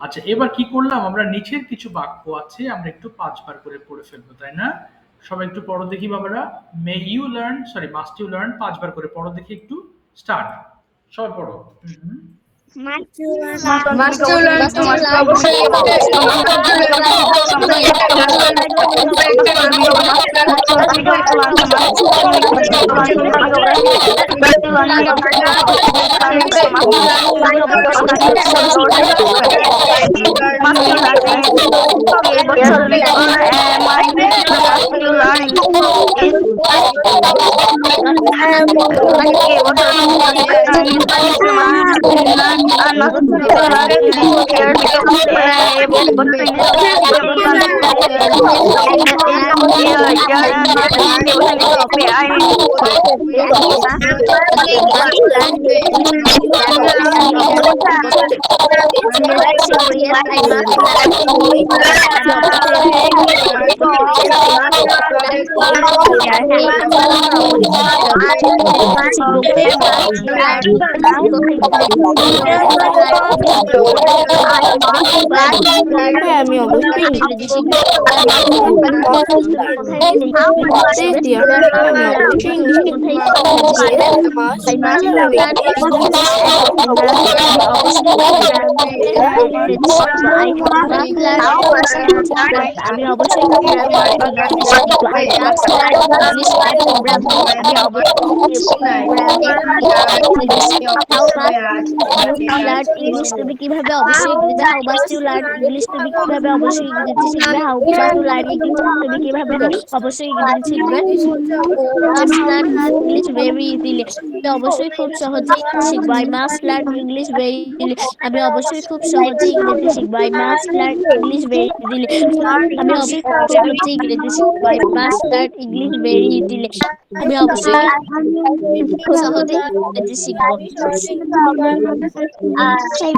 আচ্ছা, এবার কি করলাম, আমরা নিচের কিছু বাক্য আছে আমরা একটু ৫ বার করে পড়ে ফেলবো, তাই না? সবাই একটু পড়ো দেখি বাবারা। May you learn, sorry must you learn, ৫ বার করে পড়ো দেখি একটু। স্টার্ট। সবাই পড়ো। হুম, হুম। Must you learn Must to you learn must to you learn to অবশ্যই must অবশ্যই you learn to must you learn to must you learn to must you learn to হ্যাঁ, আমি অবশ্যই ইংরেজি শিখবে। Yes, dear. হ্যাঁ, আমি অবশ্যই ইংলিশ শিখবো। Yes, I must. I must Sorry. learn English আমি অবশ্যই ইংরেজি শিখবো। I must learn English আমি অবশ্যই ইংরেজি শিখবো। I must learn English and programming আমি অবশ্যই প্রোগ্রামিং ইংরেজি শিখবো। How must you learn English তুমি কিভাবে অবশ্যই ইংরেজি How must you learn English তুমি কিভাবে অবশ্যই ইংরেজি শিখবে How must you learn English তুমি কিভাবে অবশ্যই ইংরেজি শিখবে must learn English very easily আমি অবশ্যই খুব সহজেই শিখবো I must learn English very easily আমি অবশ্যই খুব সহজেই ইংরেজি শিখবো I must learn English very easily আমি অবশ্যই খুব সহজেই ইংরেজি শিখবো I must learn English very easily আমি অবশ্যই খুব সহজেই ইংরেজি শিখবো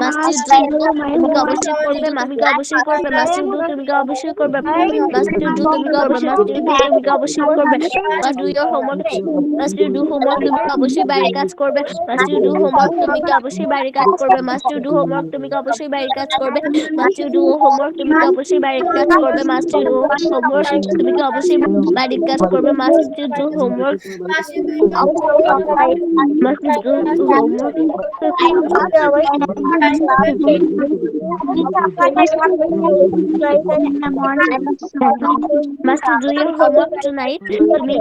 মাস্ট ইউ ডু তুমি কি অবশ্যই করবে মাফি কি অবশ্যই করবে মাস্ট ইউ ডু তুমি কি অবশ্যই করবে মাস্ট ইউ ডু তুমি কি অবশ্যই মাস্ট ইউ ডু তুমি কি অবশ্যই করবে must do your homework must you do homework তুমি কি অবশ্যই বাড়ির কাজ করবে মাস্ট ইউ ডু হোমওয়ার্ক তুমি কি অবশ্যই বাড়ির কাজ করবে মাস্ট ইউ ডু হোমওয়ার্ক তুমি কি অবশ্যই বাড়ির কাজ করবে মাস্ট ইউ ডু হোমওয়ার্ক তুমি কি অবশ্যই বাড়ির কাজ করবে মাস্ট ইউ ডু হোমওয়ার্ক তুমি কি অবশ্যই বাড়ির কাজ করবে must you do homework must you do homework must do your homework tonight তুমি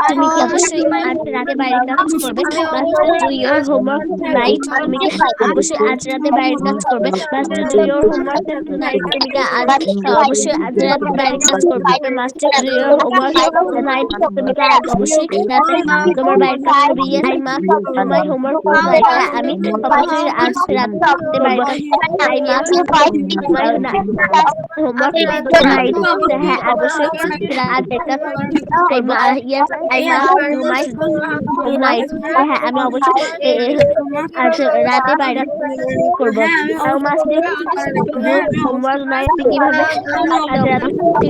তুমি কি অবশ্যই আজ রাতে বাইরের কাজ করবে must do your homework tonight তুমি কি অবশ্যই আজ রাতে বাইরের কাজ করবে must do your homework tonight তুমি কি আজ অবশ্যই আজ রাতে বাইরের কাজ করবে must do your homework tonight তুমি কি আজ অবশ্যই রাতে তোমার বাইরের কাজ করবে yes I must do my homework tonight হ্যাঁ আমি অবশ্যই আজ রাতে বাইরের কাজ I must do my homework tonight হ্যাঁ অবশ্যই রাতের কাজ yes I must do my tonight হ্যাঁ আমি অবশ্যই আজ রাতে বাইরে করব how must do homework night তুমি কিভাবে আজ রাতে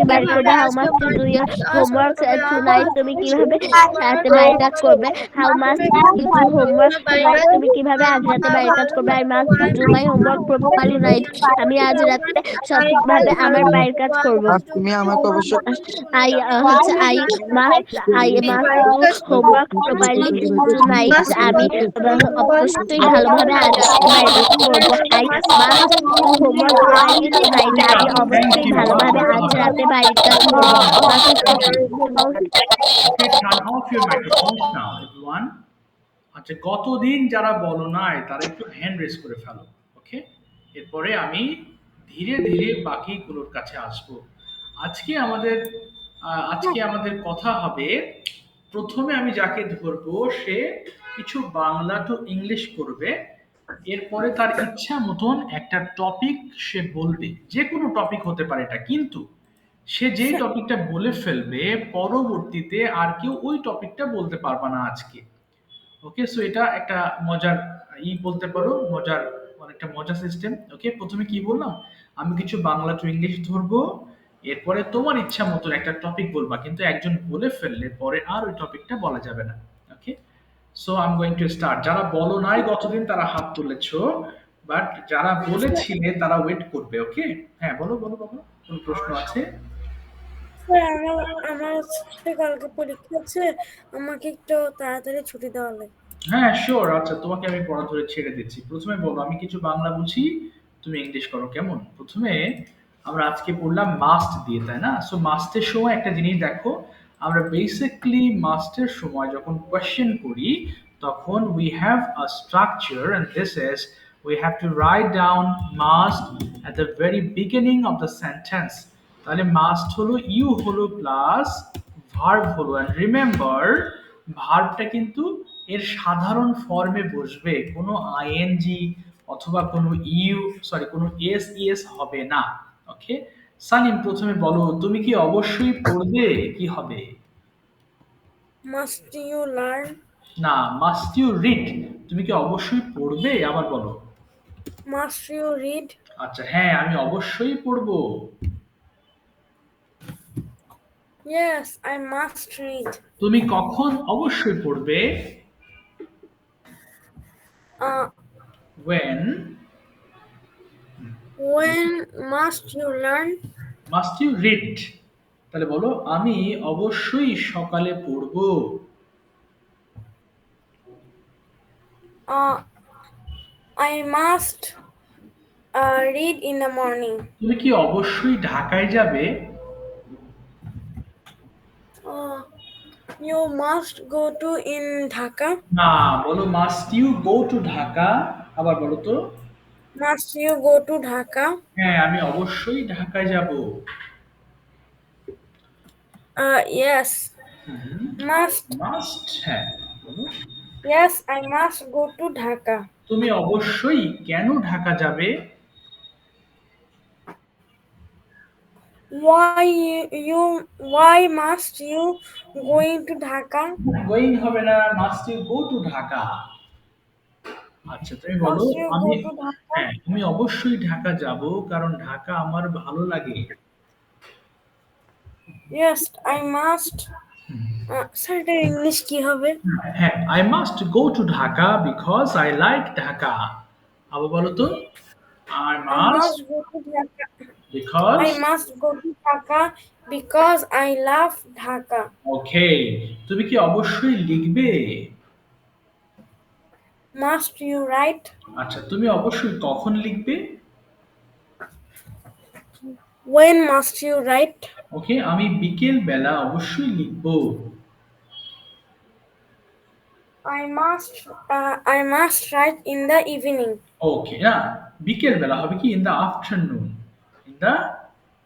বাইরে করবে how must do your homework tonight তুমি কিভাবে রাতে বাইরে কাজ করবে how must you do homework tonight তুমি কিভাবে আজ রাতে বাইরে কাজ করবে I must do my homework properly night আমি আজ রাতে সঠিকভাবে আমার বাইরের কাজ করব তুমি আমাকে অবশ্যই আই হচ্ছে I must do homework properly tonight আমি অবশ্যই ভালোভাবে আজ বাইরের কাজ করব I must do homework properly tonight আমি থ্যাংক অবশ্যই ইউ ভালোভাবে আজ রাতে বাইরের কাজ করব Okay, turn off your microphones now, everyone. আচ্ছা, গতদিন যারা বলো নাই তারা একটু হ্যান্ড রেজ করে ফেলো। ওকে, এরপরে আমি ধীরে ধীরে বাকিগুলোর কাছে আসব। আজকে আমাদের কথা হবে, প্রথমে আমি যাকে ধরবো সে কিছু বাংলা টু ইংলিশ করবে, এরপরে তার ইচ্ছা মতন একটা টপিক সে বলবে, যে কোনো টপিক হতে পারে এটা, কিন্তু সে যেই টপিকটা বলে ফেলবে পরবর্তীতে আর কেউ ওই টপিকটা বলতে পারবে না আজকে। ওকে, সো এটা একটা মজার বলতে পারো, মজার অনেকটা মজার সিস্টেম। ওকে, প্রথমে কি বললাম, আমি কিছু বাংলা টু ইংলিশ ধরবো, এরপরে তোমার ইচ্ছা মতন একটা টপিক বলবা, কিন্তু একজন বলে ফেললে পরে আর ওই টপিকটা বলা যাবে না। Okay, so I am going to start. যারা বলো নাই গতদিন তারা হাত তুলেছো, বাট যারা বলেছিলে তারা ওয়েট করবে, ওকে? হ্যাঁ, বলো বলো বলো, কোন প্রশ্ন আছে? স্যার আমার আমার হচ্ছে কালকে পরীক্ষা আছে, আমাকে একটু তাড়াতাড়ি ছুটি দেওয়া লাগবে। হ্যাঁ, শিওর। আচ্ছা, তোমাকে আমি পড়া ধরে ছেড়ে দিচ্ছি। প্রথমে বলো, আমি কিছু বাংলা বুঝি, তুমি ইংলিশ করো, কেমন? প্রথমে আমরা আজকে পড়লাম মাস্ট দিয়ে, তাই না? সো মাস্টের সময় একটা জিনিস দেখো, আমরা বেসিকলি মাস্টের সময় যখন কোয়েশ্চেন করি, তখন we have a structure and this is we have to write down must at the very beginning of the sentence. তাহলে মাস্ট হলো ইউ হলো প্লাস ভার্ব হলো, এন্ড রিমেম্বার ভার্বটা কিন্তু এর সাধারণ ফর্মে বসবে, কোনো আইএনজি অথবা কোনো ইউ, সরি, কোনো এস ইএস হবে না, ওকে? সানিম, প্রথমে বলো, তুমি কি অবশ্যই পড়বে, কি হবে? Must you learn? না, মাস্ট ইউ রিড। তুমি কি অবশ্যই পড়বে, আবার বলো। Must you read? আচ্ছা, হ্যাঁ, আমি অবশ্যই পড়বো। Yes I must read. তুমি কখন অবশ্যই পড়বে? when when must you learn? must you read? তাহলে বলো, আমি অবশ্যই সকালে পড়বো। I must read in the morning. তুমি কি অবশ্যই ঢাকায় যাবে? You must go to in Dhaka. না, বলো must you go to Dhaka, আবার বলো তো। Must you go to Dhaka? হ্যাঁ, আমি অবশ্যই ঢাকায় যাব। Yes. Must. মাস্ট, হ্যাঁ, বলো। Yes, I must go to Dhaka. তুমি অবশ্যই কেন ঢাকা যাবে? Why must you going to Dhaka? Going হবে না, must you go to Dhaka. আচ্ছা, তুমি বলো, Must you go আমি, to Dhaka? হ্যাঁ, আমি অবশ্যই ঢাকা যাব কারণ ঢাকা আমার ভালো লাগে। Yes, I must. Sir, এটা ইংলিশ কি হবে? হ্যাঁ, I must go to Dhaka because I like Dhaka. আবার বলো তো। I I must must go to Dhaka. Because, I must go to Dhaka because I love Dhaka. ওকে। তুমি কি অবশ্যই লিখবে? Must you write? আচ্ছা, তুমি অবশ্যই কখন লিখবে? When must you write? ওকে, আমি বিকেল বেলা অবশ্যই লিখবো। I must write in the evening. ওকে, না, বিকেল বেলা হবে কি in the afternoon, in the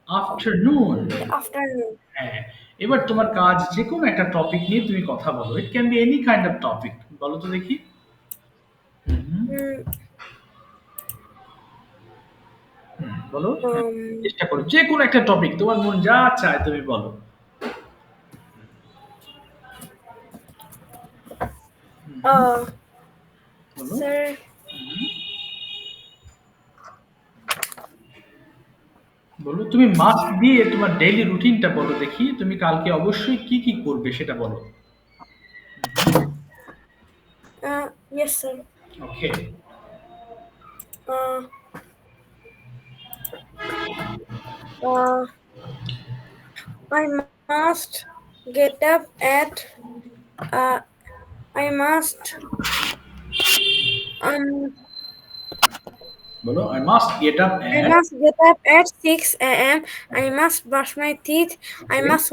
afternoon. Afternoon. হ্যাঁ, এবার তোমার কাজ যে কোনো একটা টপিক নিয়ে তুমি কথা বলো, it can be any kind of topic, বলো তো দেখি। Hmm, বলো, um, চেষ্টা করো, যে কোনো একটা টপিক, তোমার মন যা চায় তুমি বলো। বলো। Sir, বলো, তুমি মাস্ট দিয়ে তোমার ডেইলি রুটিনটা বলো দেখি, তুমি কালকে অবশ্যই কি কি করবে সেটা বলো। yes, sir. Okay, Uh, uh, I must get up at. I must. বলো, I must get up I must get up at 6 a.m. I must brush my teeth. I must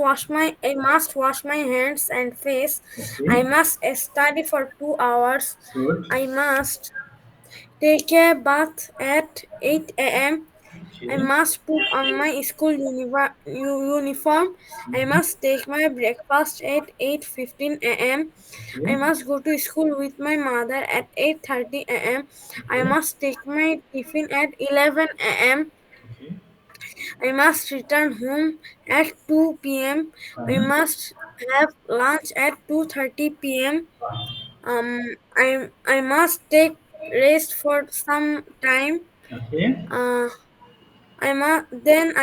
wash my hands and face. I must study for 2 hours. Good, I must take a bath at 8 a.m. I must put on my school uniform. I must take my breakfast at 8:15 a.m. I must go to school with my mother at 8:30 a.m. I must take my tiffin at 11 a.m. I must return home at 2 p.m. I must have lunch at 2:30 p.m. I must take rest for some time. Okay,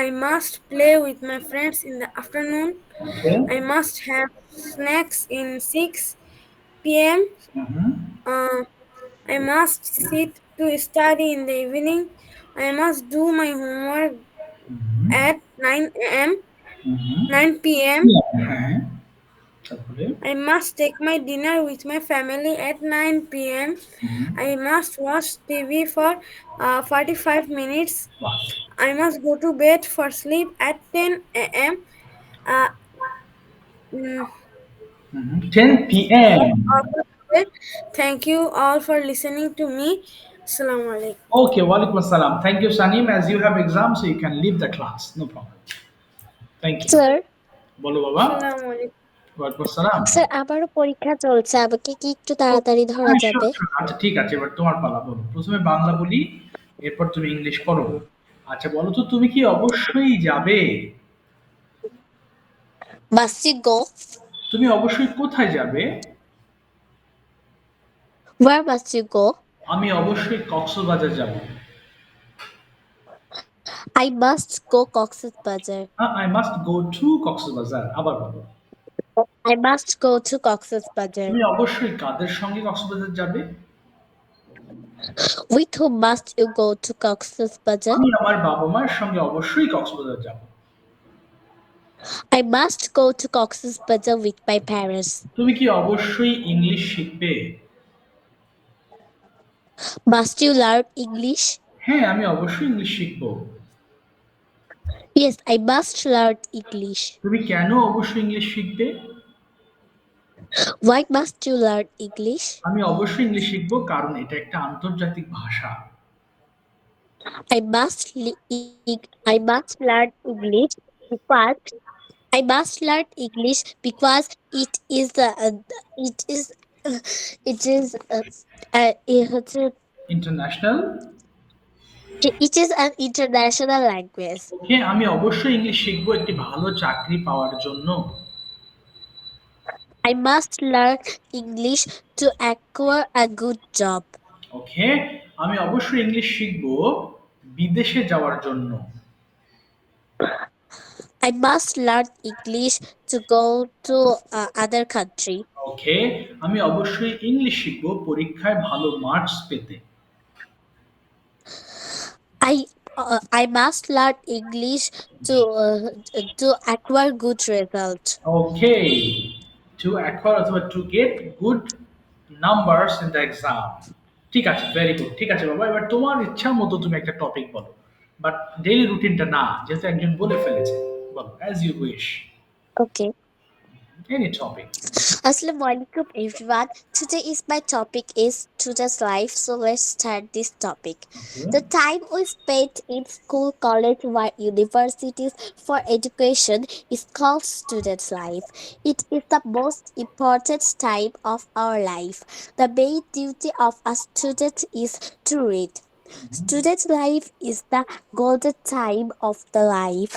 I must play with my friends in the afternoon. Okay, I must have snacks in 6 p.m. I must sit to study in the evening. I must do my homework at 9 a.m. 9 p.m. হ্যাঁ, তারপরে I must take my dinner with my family at 9 p.m. I must watch TV for 45 minutes. বাহ, I must go to bed for sleep at 10 a.m. Uh, mm, 10 p.m. Thank you all for listening to me. Assalamu alaikum. Okay, walaikum assalam. Thank you, Sanim. As you have exam, so you can leave the class. No problem. Thank you. Sir বলো বাবা। Assalamu alaikum. ওয়ালাইকুম আসসালাম। Sir আমারও পরীক্ষা চলছে, আমাকে কি একটু তাড়াতাড়ি ধরা হ্যাঁ, যাবে? sure, sure. আচ্ছা ঠিক আছে, এবার তোমার পালা, বলো। প্রথমে বাংলা বলি, এরপর তুমি ইংলিশ করো। আচ্ছা বলো তো, তুমি কি অবশ্যই যাবে? Must you go? তুমি অবশ্যই কোথায় যাবে? Where must you go? আমি অবশ্যই কক্সবাজার যাব। I must go Cox's Bazar. I must go to Cox's Bazar. আবার বলো। I must go to Cox's Bazar. তুমি অবশ্যই কাদের সঙ্গে কক্সবাজার যাবে? With whom must you go to Cox's Bazar? আমি আমার বাবা মায়ের সঙ্গে অবশ্যই কক্সবাজার যাব। I must go to Cox's Bazar with my parents. তুমি কি অবশ্যই ইংলিশ শিখবে? Must you learn English? হ্যাঁ, আমি অবশ্যই ইংলিশ শিখব। Yes, I must learn English. তুমি কেন অবশ্যই ইংলিশ শিখবে? Why must you learn English? আমি অবশ্যই ইংলিশ শিখব কারণ এটা একটা আন্তর্জাতিক ভাষা। I must I must learn English because I must learn English because it is it is it is international. it is an international language. ওকে, আমি অবশ্যই ইংলিশ শিখব একটি ভালো চাকরি পাওয়ার জন্য। I must learn English to acquire a good job. ওকে, আমি অবশ্যই English শিখব বিদেশে যাওয়ার জন্য। I must learn English to go to other country. ওকে, আমি অবশ্যই ইংলিশ শিখব পরীক্ষায় ভালো মার্কস পেতে। I must learn English to acquire good result. Okay, to acquire অথবা to get good numbers in the exam. ঠিক আছে, ভেরি গুড। ঠিক আছে বাবা, এবার তোমার ইচ্ছা মতো তুমি একটা টপিক বলো, বাট ডেইলি রুটিনটা না, যেহেতু একজন বলে ফেলেছে। বলো, as you wish, Okay. Any topic. Assalamu alaikum everyone. Today is my topic is student's life. So let's start this topic. The time we spend in school, college, or universities for education is called student's life. It is the most important time of our life. The main duty of a student is to read. Student life is the golden time of the life.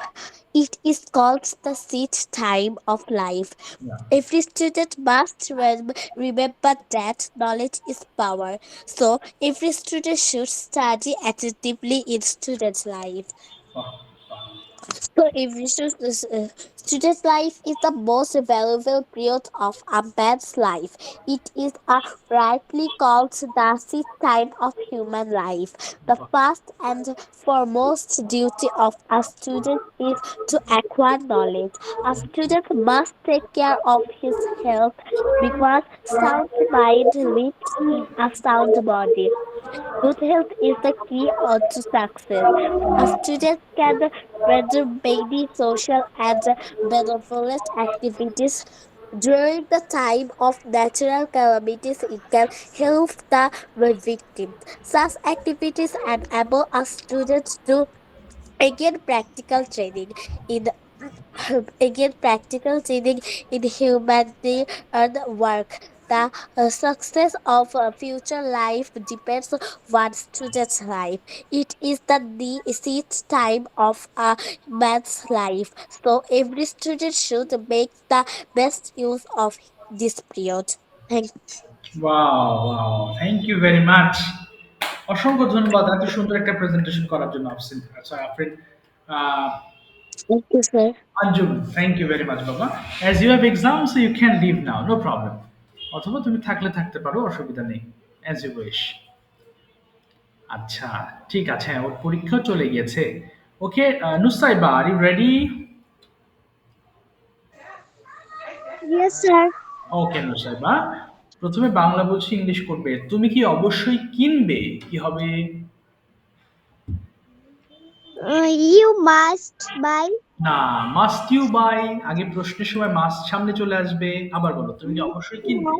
It is called the seed time of life. Every student must remember that knowledge is power. So every student should study attentively in student's life. So every student's life is the most valuable period of a man's life. It is a rightly called the seed time of human life. The first and foremost duty of a student is to acquire knowledge. A student must take care of his health because sound mind lives in a sound body. Good health is the key to success. A student can render many social and benevolent activities during the time of natural calamities. It can help the victim. Such activities enable a student to again practical training in humanity and work. The success of a future life depends on student's life. It is the seed time of a man's life. So every student should make the best use of this period. Thank wow wow, thank you very much. অসংখ্য ধন্যবাদ এত সুন্দর একটা presentation করার জন্য Afrin. you, sir. Anjum, thank you very much বাবা। As you have exams, so you can leave now, no problem. অথবা তুমি থাকলে থাকতে পারো, অসুবিধা নেই, as you wish. আচ্ছা, ঠিক আছে। হ্যাঁ, ওর পরীক্ষা চলে গিয়েছে। Okay, Nusaiba, are you ready? Yes, sir. Okay Nusaiba, প্রথমে বাংলা বলছি, ইংলিশ করবে। তুমি কি অবশ্যই কিনবে? কি হবে? You must buy. না, মাস্ট ইউ বাই, আগে প্রশ্নের সময় মাস্ট সামনে চলে আসবে। আবার বলো, তুমি কি অবশ্যই কিনবে?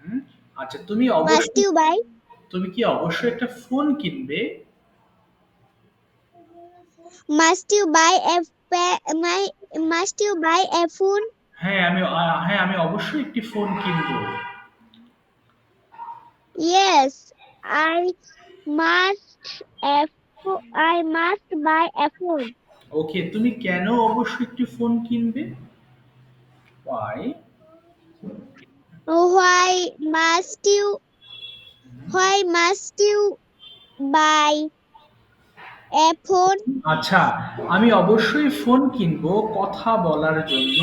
হুম, আচ্ছা, Must you buy? তুমি কি অবশ্যই একটা ফোন কিনবে? Must you buy must you buy a phone? হ্যাঁ, আমি অবশ্যই একটি ফোন কিনবো। Yes, I must buy a phone. ওকে, তুমি কেন অবশ্যই একটি ফোন কিনবে? Y? Why must you why must you buy a phone? আচ্ছা, আমি অবশ্যই ফোন কিনবো কথা বলার জন্য।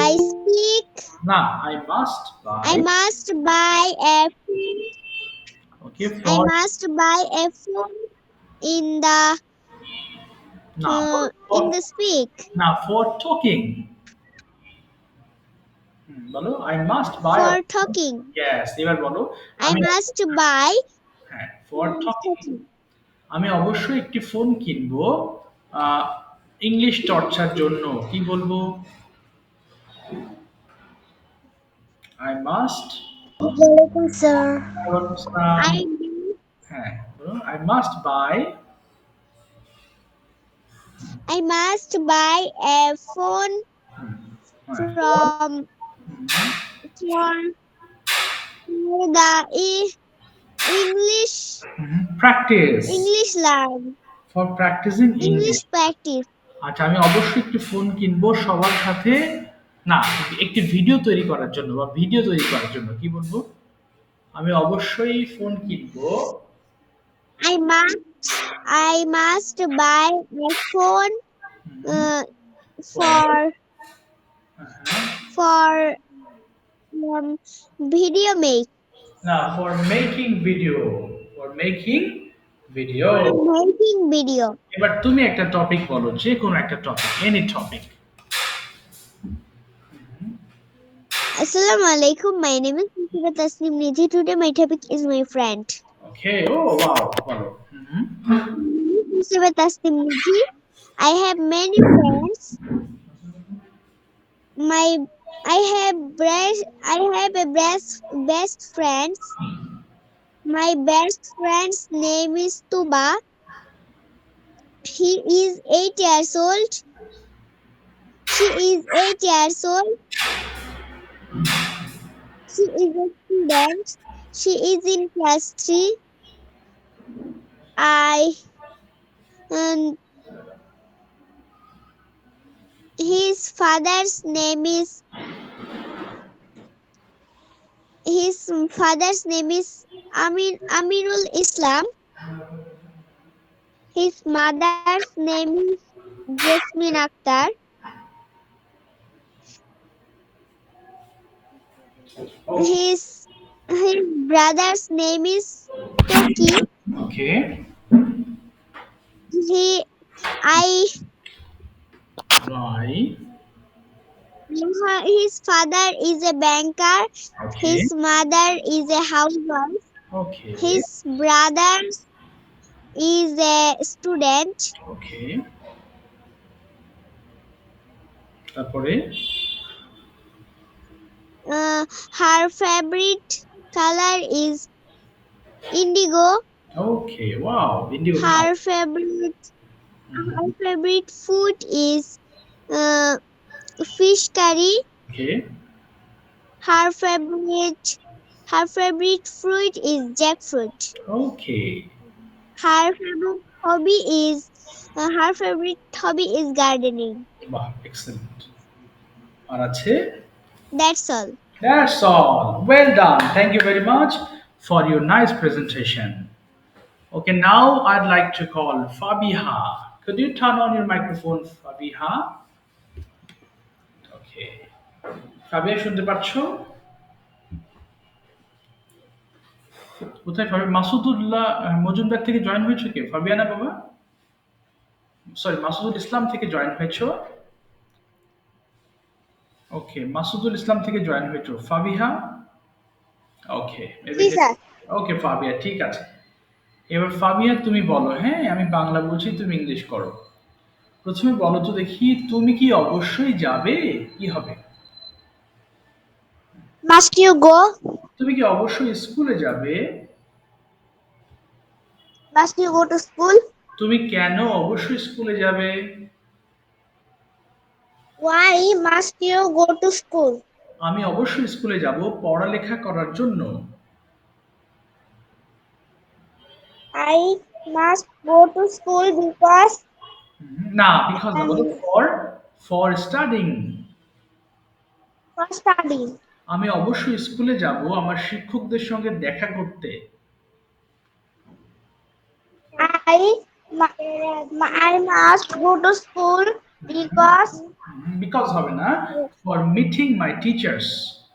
I speak না, I must by. I must buy a okay, I for. must buy a phone in the না, in the speak না, ফর টকিং। বলো, I must by. for talking. Yes, এবার বলো। I আমি must buy হ্যাঁ, for talking. আমি অবশ্যই একটি ফোন কিনবো ইংলিশ চর্চার জন্য। কি বলবো? I must. Welcome, sir. I হ্যাঁ, বলো, I must buy. must buy a phone from the English practice, learn for practising English. English practice. আচ্ছা, আমি অবশ্যই একটি ফোন কিনবো সবার সাথে, না, একটি ভিডিও তৈরি করার জন্য বা ভিডিও তৈরি করার জন্য। কি বলবো? আমি অবশ্যই ফোন কিনবো। I must buy a phone uh, for for video make না, for making video. For making video. making video. এবার তুমি একটা টপিক বলো, যে কোনো একটা topic, any topic. Assalamu alaikum. My name is Nusrat Tasnim Nidhi. Today my topic is my friend. Okay, ও wow, বলো। Nusrat Tasnim Nidhi. I have many friends. My I have a best friends. My best friend's name is Tuba. He is 8 years old. She is 8 years old. She is a student. She is in class 3. I and his father's name is Amirul Islam. His mother's name is Jasmine Akhtar. His brother's name is Toki. Okay, He I bye. His father is a banker. Okay, His mother is a housewife. Okay, His brother is a student. Okay, তারপরে? Her favorite color is indigo. Okay, wow, indigo. Her favorite food is fish curry. Okay, Her favorite fruit is jackfruit. Okay, Her favorite hobby is gardening. বাহ, excellent. আর আছে? That's all. That's all. Well done. Thank you very much for your nice presentation. Okay, now I'd like to call Fabiha. Could you turn on your microphone, Fabiha? Okay. Fabiha, শুনতে পাচ্ছো? কোথায় মাসুদুল্লাহ মজুমদার থেকে join হয়েছে কে? Fabiana বাবা? Sorry, Masudul ইসলাম থেকে join হয়েছো? ওকে, মাসুদুল ইসলাম থেকে join হয়েছো। ফাবিহা? ওকে, জি স্যার। ওকে ফাবিয়া, ঠিক আছে। এবার ফাবিয়া তুমি বলো, হ্যাঁ আমি বাংলা বলছি, তুমি ইংলিশ করো। প্রথমে বলো তো দেখি, তুমি কি অবশ্যই যাবে? কি হবে? Must you go? তুমি কি অবশ্যই স্কুলে যাবে? Must you go to school? তুমি কেন অবশ্যই স্কুলে যাবে? Why must you go to school? আমি অবশ্যই স্কুলে যাব পড়ালেখা করার জন্য। I must go to school because না, বিকজ না, বলো I'm for studying. for studying. আমি অবশ্যই স্কুলে যাব আমার শিক্ষকদের সঙ্গে দেখা করতে। I must go to school because because হবে না, for meeting my teachers.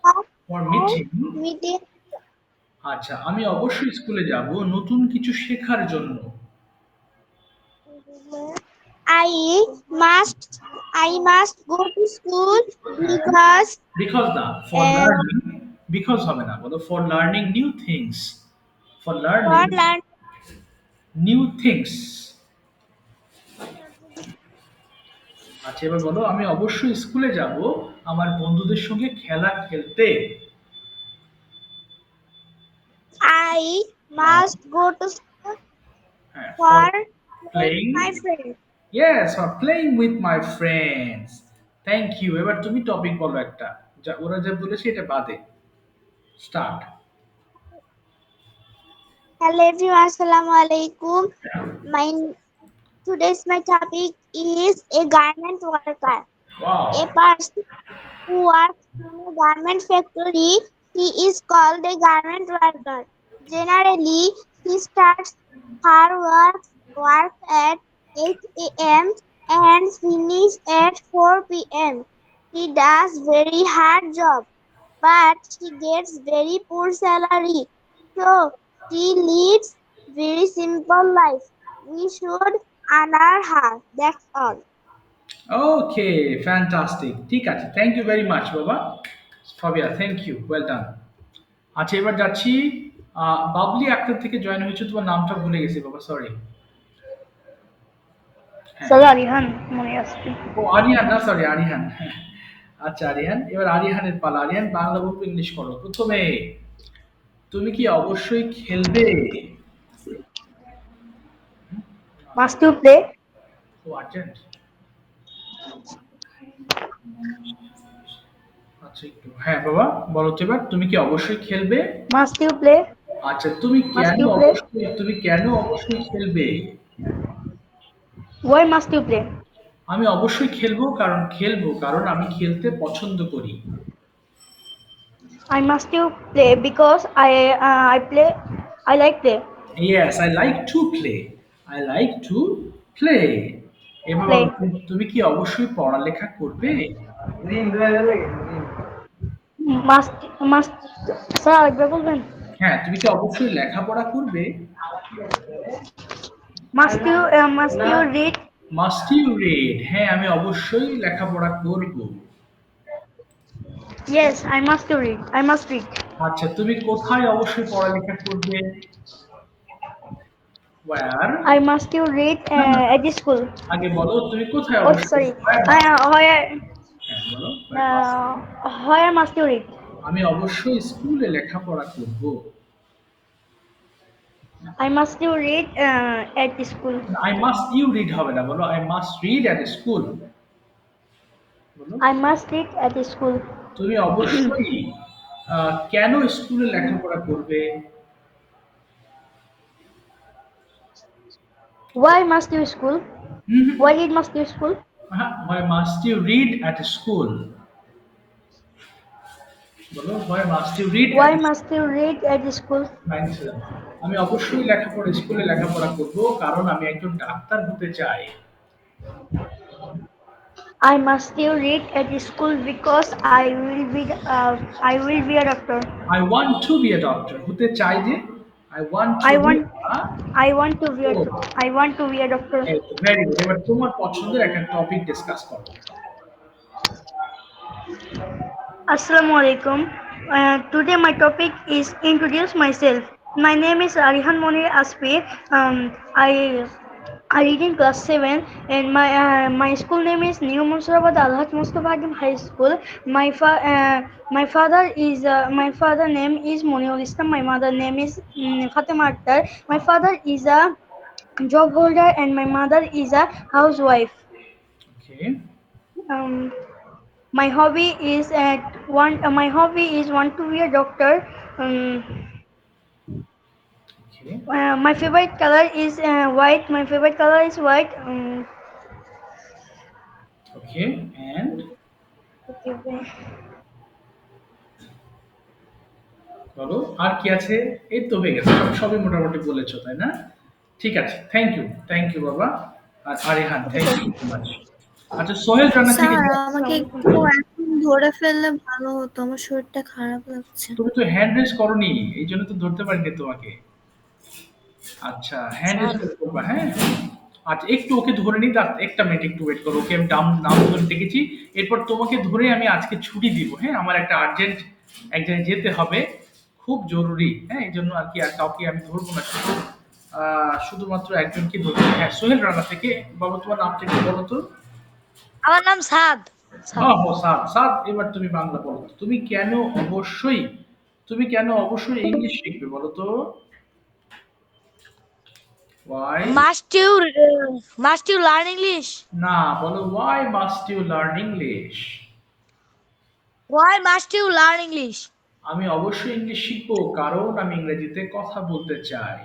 of for meeting. meeting. আচ্ছা, আমি অবশ্যই স্কুলে যাব নতুন কিছু শেখার জন্য। I I must go to school because because না, ফর uh, লার্নিং। বিকজ হবে না, বলো for learning new things. For learning for learn new things. আচ্ছা, এবার বলো, আমি অবশ্যই স্কুলে যাব আমার বন্ধুদের সঙ্গে খেলা খেলতে। I must go to school হ্যাঁ, for for playing. my friends. Yes, for playing with my friends. Thank you. এবার তুমি টপিক বলো একটা, যা ওরা যা বলেছে এটা বাদে। Start. Hello everyone, assalamu alaikum. My today's my topic is a garment worker. Wow. A person who works in a garment factory, he is called a garment worker. Generally, he starts her work at 8 a.m. and finish at 4 p.m. He does very hard job, but she gets very poor salary. So she leads very simple life. We should honor her. That's all. Okay, fantastic, ঠিক আছে, thank you very much বাবা। Fabia, thank you, well done. আচ্ছা, এবার যাচ্ছি বাবলি আক্তার থেকে join হয়েছে, তোমার নামটা ভুলে গেছি বাবা, সরি। হ্যাঁ, স্যার আরিহান মনে আসছে। ও আরিয়ান, না সরি, আরিয়ান, হ্যাঁ। আচ্ছা আরিয়ান, এবার আরিয়ানের পালা। আরিয়ান বাংলা বলবো, ইংলিশ করো। প্রথমে, তুমি কি অবশ্যই খেলবে? Must you play? ও আর্জেন্ট। আচ্ছা একটু, হ্যাঁ বাবা বলো তো, এবার তুমি কি অবশ্যই খেলবে? Must you play? আচ্ছা, তুমি Must কেন you play? অবশ্যই খেলবে? Why must you play? আমি অবশ্যই খেলবো কারণ আমি খেলতে পছন্দ করি। I must you play because I play, I like play. Yes, I like to play. I like to play. এবার প্লে। বলো, তুমি কি অবশ্যই পড়ালেখা করবে? মাস্ট মাস্ট স্যার আরেকবার বলবেন? হ্যাঁ, তুমি কি অবশ্যই লেখাপড়া করবে? Must you read? Must you read? হ্যাঁ, আমি অবশ্যই লেখাপড়া করব। Yes, I must you read, I must read. আচ্ছা, তুমি কোথায় অবশ্যই পড়ালেখা করবে? Where? I must you read at school. আগে বলো, তুমি কোথায় ও অবশ্যই সরি, হ্যাঁ বলো। Where must you read? আমি অবশ্যই স্কুলে লেখাপড়া করব। I must you read at school. I must you read হবে না, বলো I must read at school. বলো, I must read at school. তুমি অবশ্যই কেন স্কুলে লেখাপড়া করবে? Why must you school? Why did must you school? Why must you read at school? বলো, why must you read Why at must you read at school? school? আমি অবশ্যই স্কুলে লেখাপড়া করব কারণ আমি একজন ডাক্তার হতে চাই। I must you read at school because I will be a doctor. I want to be a doctor, হতে চাই যে I want to I be want a I want to be a oh, I want to be a doctor. Very good. এবার তোমার পছন্দের একটা topic discuss করো। Assalamu alaikum. Today my topic is introduce myself. My name is Arihan Monir Aspi. I read in class 7 and my school name is New Munsurabad Alhaj Mustafa Agim High School. My father name is Moniul Islam. My mother name is Fatima Akhtar. My father is a job holder and my mother is a housewife. Okay Um, my hobby is at one. My hobby is want to be a doctor. Okay My favorite color is white. My favorite color is white. Okay and Okay. বলো আর কি আছে? এই তো হয়ে গেছে, সবই মোটামুটি বলেছো তাই না? ঠিক আছে, থ্যাংক ইউ বাবা। আর Arihan thank you so much. আচ্ছা সোহেল রানা থেকে স্যার আমাকে একটু এখন ধরে ফেললে ভালো হতো, আমার শরীরটা খারাপ লাগছে। তুমি তো হ্যান্ড রেজ করনি, এই জন্য তো ধরতে পারিনি তোমাকে। আচ্ছা হ্যান্ড রেজ স্যার করবা, হ্যাঁ। আচ্ছা একটু ওকে ধরে নিই, একটা মিনিট একটু ওয়েট করো, ওকে আমি নাম নাম ধরে ডেকেছি। এরপর তোমাকে ধরে আমি আজকে ছুটি দিব, হ্যাঁ। আমার একটা আর্জেন্ট এক জায়গায় যেতে হবে, খুব জরুরি, হ্যাঁ। এই জন্য আর কি আর কাউকে আমি ধরবো না, শুধুমাত্র একজনকে ধরবো। হ্যাঁ সোহেল রানা থেকে। বাবা তোমার নামটা একটু বলো তো। আমার নাম সাদ। সাদ সাদ, এবার তুমি বাংলা বলো তো। তুমি কেন অবশ্যই ইংলিশ শিখবে বলো তো? Y? Must you learn English? না, বলো why must you learn English? Why must you learn English? আমি অবশ্যই ইংলিশ শিখবো কারণ আমি ইংরেজিতে কথা বলতে চাই।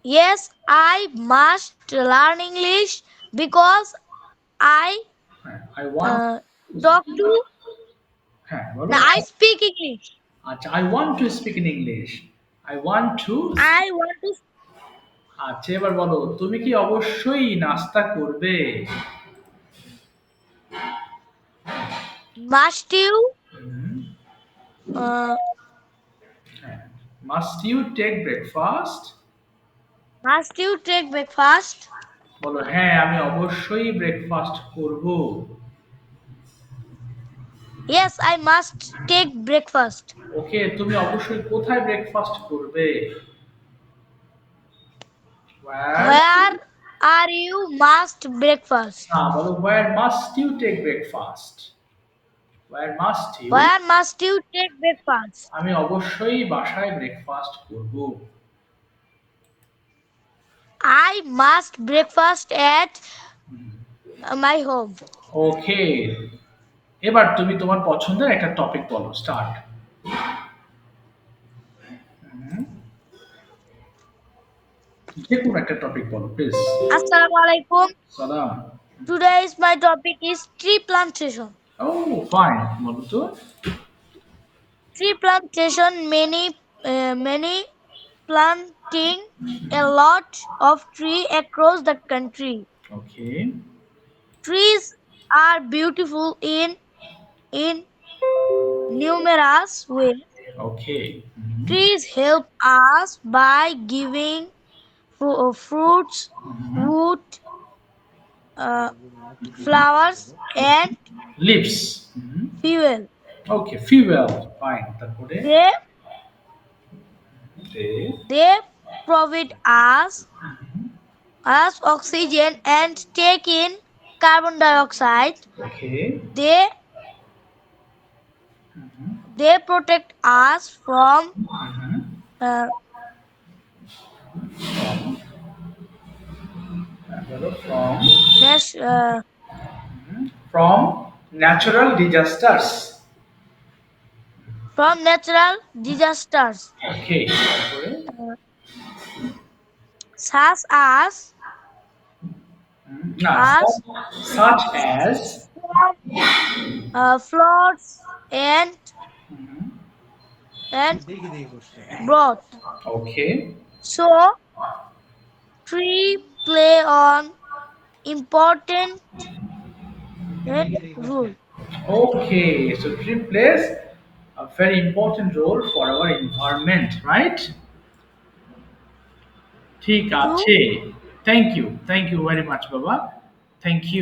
Yes, I must learn English because I হ্যাঁ, I want talk to. হ্যাঁ বলো। No, I speak English. আচ্ছা I want to speak in English. I want to I want to. আচ্ছা এবার বলো তুমি কি অবশ্যই নাস্তা করবে? Must you? হুম, Uh, হ্যাঁ। Must you take breakfast? must you take breakfast? বলো হ্যাঁ আমি অবশ্যই ব্রেকফাস্ট করব। Yes, I must take breakfast. ওকে তুমি অবশ্যই কোথায় ব্রেকফাস্ট করবে? Where? Where are you must breakfast? না বলো where must you take breakfast? Where must you? Where must you take breakfast? আমি অবশ্যই বাসায় ব্রেকফাস্ট করব। I must breakfast at my home. ওকে এবার তুমি তোমার পছন্দের একটা টপিক বলো, স্টার্ট। যে কোনো একটা টপিক বলো প্লিজ। Assalamu alaikum. সালাম। Today's my topic is tree plantation. ও ফাইন, বলো তো। Tree plantation, many planting a lot of tree across the country. Okay Trees are beautiful in numerous ways. Okay Trees help us by giving fruits, wood, uh, flowers, and leaves. fuel. Okay fuel fine, তারপরে They they they provide us oxygen and take in carbon dioxide. Okay They protect us from uh, বলো from nas- from natural disasters. from natural disasters ওকে তারপরে such as না As? such as floods and drought. Okay So tree play on important role. Okay so tree place a very important role for our environment, right? ঠিক No? আছে, thank you very much বাবা, thank you.